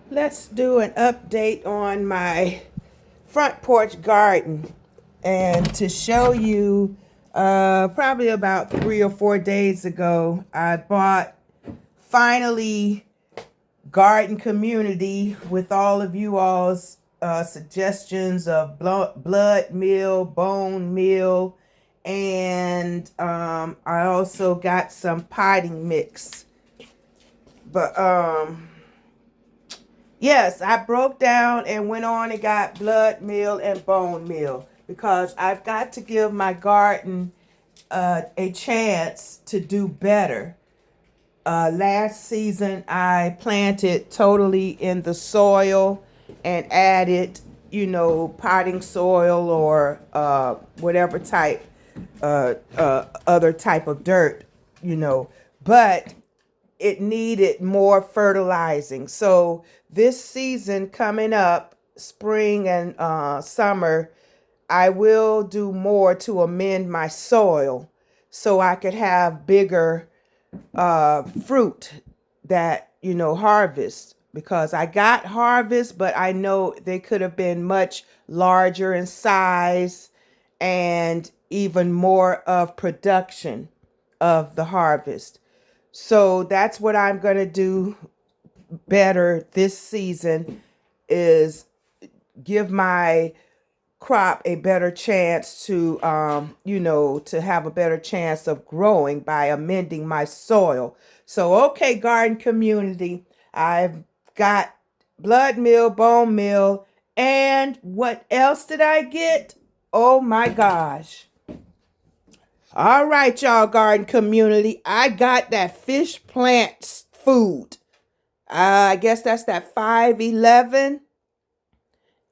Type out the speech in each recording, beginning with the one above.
Let's do an update on my front porch garden. And to show you, probably about 3 or 4 days ago, I bought finally Garden Community with all of you all's suggestions of blood meal, bone meal, and I also got some potting mix. But yes, I broke down and went on and got blood meal and bone meal because I've got to give my garden a chance to do better. Last season, I planted totally in the soil and added, potting soil or whatever type, other type of dirt, but it needed more fertilizing. So this season coming up, spring and summer, I will do more to amend my soil so I could have bigger fruit that, harvest. Because I got harvest, but I know they could have been much larger in size and even more of production of the harvest. So that's what I'm going to do better this season is give my crop a better chance to to have a better chance of growing by amending my soil. So okay, Garden Community, I've got blood meal, bone meal, and what else did I get? Oh my gosh. All right, y'all, Garden Community, I got that fish plant food. I guess that's that 511.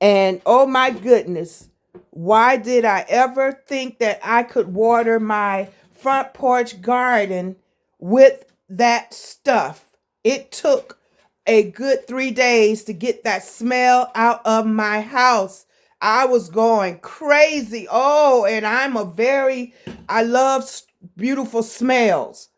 And oh my goodness, why did I ever think that I could water my front porch garden with that stuff? It took a good 3 days to get that smell out of my house. I was going crazy. Oh, and I love beautiful smells.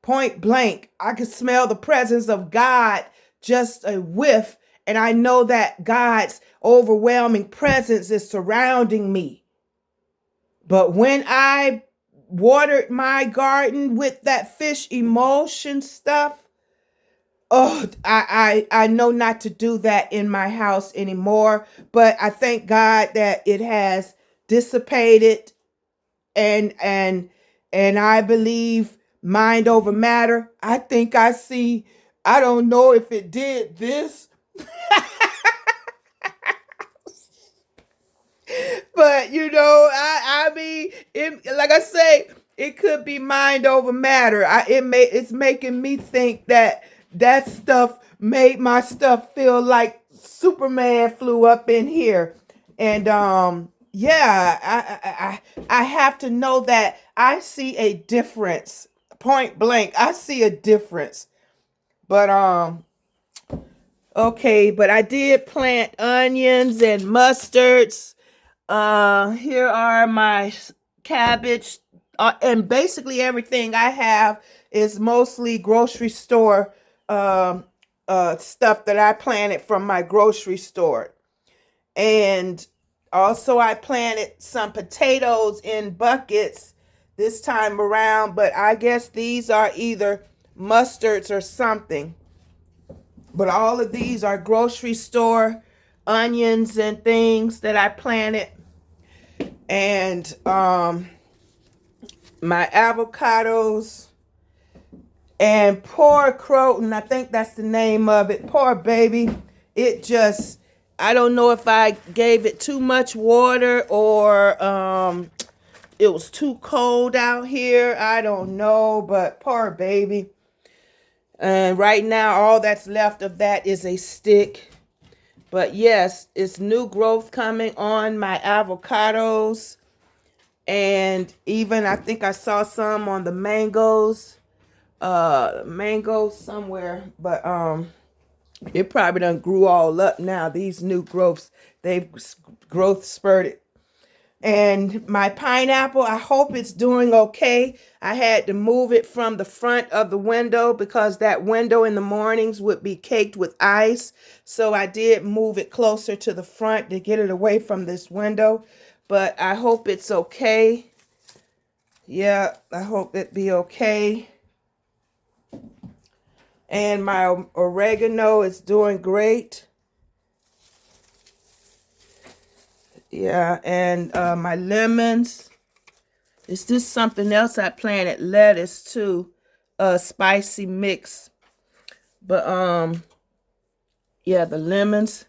Point blank, I could smell the presence of God just a whiff, and I know that God's overwhelming presence is surrounding me. But when I watered my garden with that fish emulsion stuff, oh, I know not to do that in my house anymore. But I thank God that it has dissipated, and I believe mind over matter. I think I see. I don't know if it did this, but I mean, like I say, it could be mind over matter. It's making me think that that stuff made my stuff feel like Superman flew up in here, and yeah, I have to know that I see a difference. Point blank, I see a difference. But okay, but I did plant onions and mustards. Here are my cabbage, and basically everything I have is mostly grocery store um stuff that I planted from my grocery store. And also I planted some potatoes in buckets this time around, but I guess these are either mustards or something. But all of these are grocery store onions and things that I planted. And my avocados and poor croton, I think that's the name of it. Poor baby. It just, I don't know if I gave it too much water or it was too cold out here. I don't know, but poor baby. And right now, all that's left of that is a stick. But yes, it's new growth coming on my avocados. And even I think I saw some on the mangoes. Mangoes somewhere. But it probably done grew all up now. These new growths, they've growth spurted. And my pineapple, I hope it's doing okay. I had to move it from the front of the window because that window in the mornings would be caked with ice. So I did move it closer to the front to get it away from this window. But I hope it's okay. Yeah, I hope it be okay. And my oregano is doing great. Yeah, and my lemons. Is this something else I planted? Lettuce too. Spicy mix. But yeah, the lemons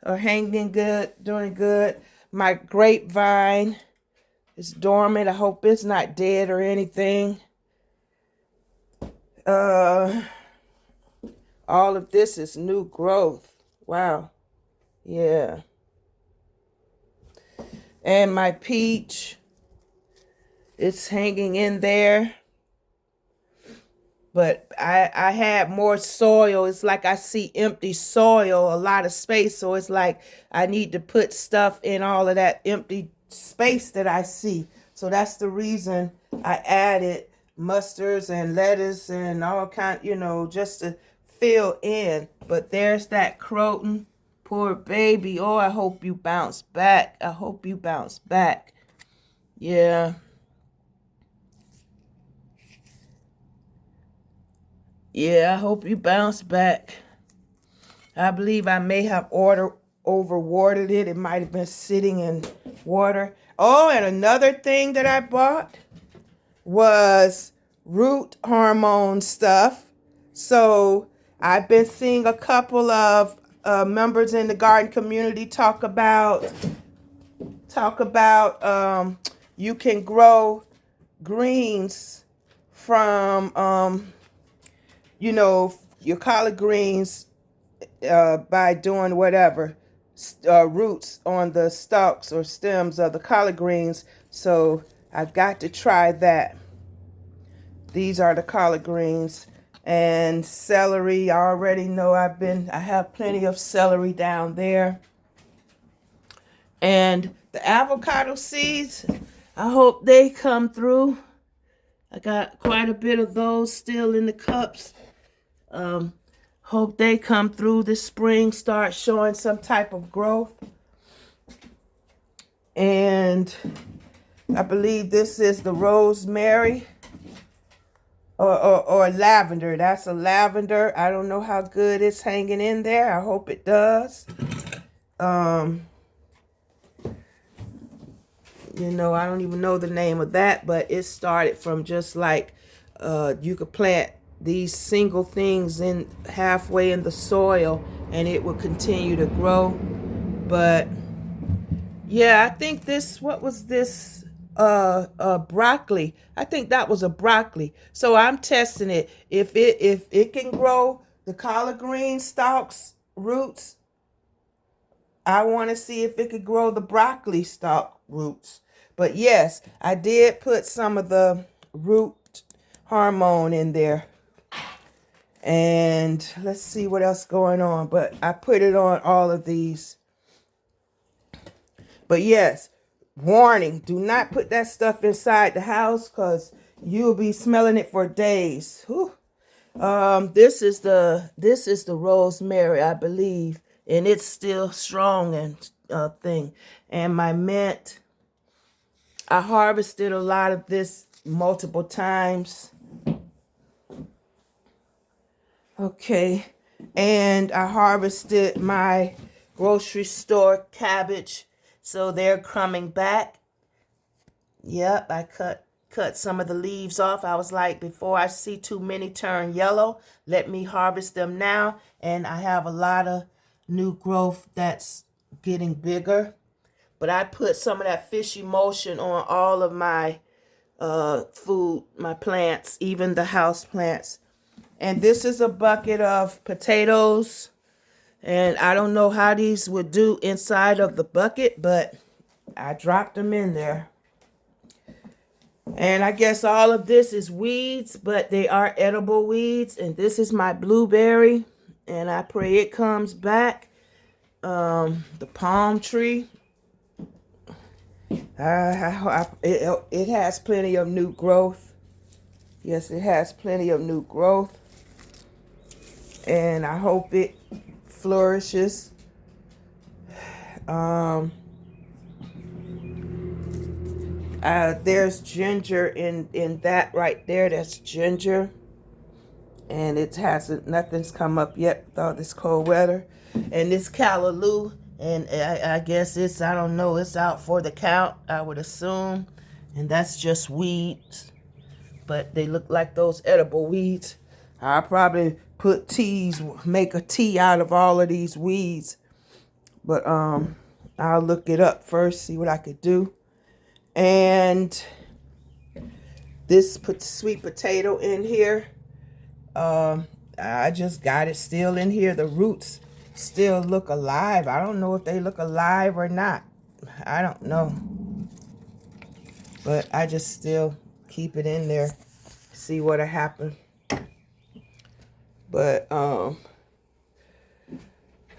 are hanging good, doing good. My grapevine is dormant. I hope it's not dead or anything. All of this is new growth. Wow. Yeah. And my peach, it's hanging in there. But I had more soil. It's like I see empty soil, a lot of space. So it's like I need to put stuff in all of that empty space that I see. So that's the reason I added mustards and lettuce and all kind, just to fill in. But there's that croton. Poor baby. Oh, I hope you bounce back. I hope you bounce back. Yeah. Yeah, I hope you bounce back. I believe I may have overwatered it. It might have been sitting in water. Oh, and another thing that I bought was root hormone stuff. So I've been seeing a couple of members in the garden community talk about you can grow greens from your collard greens by doing whatever roots on the stalks or stems of the collard greens. So I've got to try that. These are the collard greens. And celery, I already know I have plenty of celery down there. And the avocado seeds, I hope they come through. I got quite a bit of those still in the cups. Hope they come through this spring, start showing some type of growth. And I believe this is the rosemary or lavender. That's a lavender. I don't know how good it's hanging in there. I hope it does. I don't even know the name of that, but it started from just like you could plant these single things in halfway in the soil and it will continue to grow. But yeah, I think what was this broccoli? I think that was a broccoli. So I'm testing it. If it can grow the collard green stalks roots, I want to see if it could grow the broccoli stalk roots. But yes, I did put some of the root hormone in there. And let's see what else going on. But I put it on all of these. But yes, warning, do not put that stuff inside the house because you'll be smelling it for days. Whew. This is the rosemary, I believe. And it's still strong and thing. And my mint, I harvested a lot of this multiple times. Okay, and I harvested my grocery store cabbage, so they're coming back. Yep, I cut some of the leaves off. I was like, before I see too many turn yellow, let me harvest them now. And I have a lot of new growth that's getting bigger. But I put some of that fish emulsion on all of my food, my plants, even the house plants. And this is a bucket of potatoes. And I don't know how these would do inside of the bucket, but I dropped them in there. And I guess all of this is weeds, but they are edible weeds. And this is my blueberry. And I pray it comes back. The palm tree. It has plenty of new growth. Yes, it has plenty of new growth. And I hope it flourishes. There's ginger in that right there. That's ginger. And it hasn't, nothing's come up yet with all this cold weather. And this callaloo, and I guess it's, I don't know, it's out for the count, I would assume. And that's just weeds. But they look like those edible weeds. I'll probably put teas, make a tea out of all of these weeds. But I'll look it up first, see what I could do. And this put sweet potato in here. I just got it still in here. The roots still look alive. I don't know if they look alive or not. I don't know. But I just still keep it in there. See what'll happen. But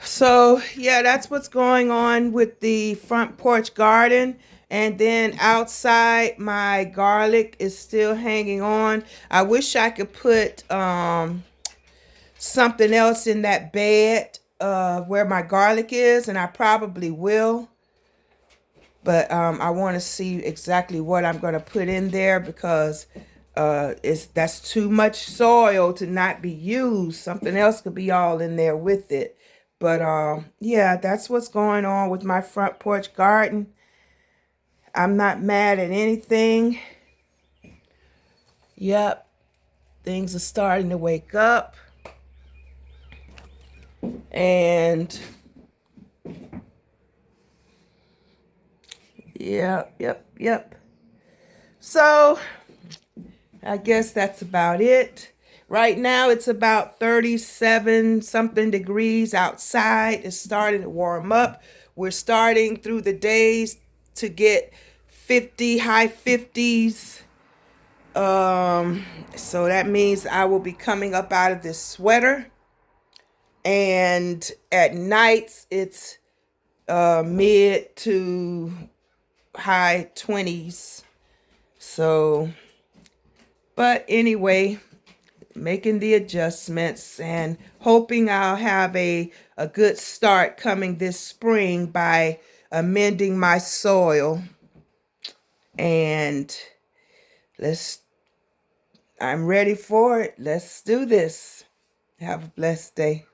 so yeah, that's what's going on with the front porch garden. And then outside, my garlic is still hanging on. I wish I could put something else in that bed where my garlic is, and I probably will. But I want to see exactly what I'm going to put in there, because that's too much soil to not be used. Something else could be all in there with it. But yeah, that's what's going on with my front porch garden. I'm not mad at anything. Yep, things are starting to wake up. And yep. So I guess that's about it. Right now it's about 37 something degrees outside. It's starting to warm up. We're starting through the days to get 50, high 50s. So that means I will be coming up out of this sweater. And at nights it's mid to high 20s. So, but anyway, making the adjustments and hoping I'll have a good start coming this spring by amending my soil. And I'm ready for it. Let's do this. Have a blessed day.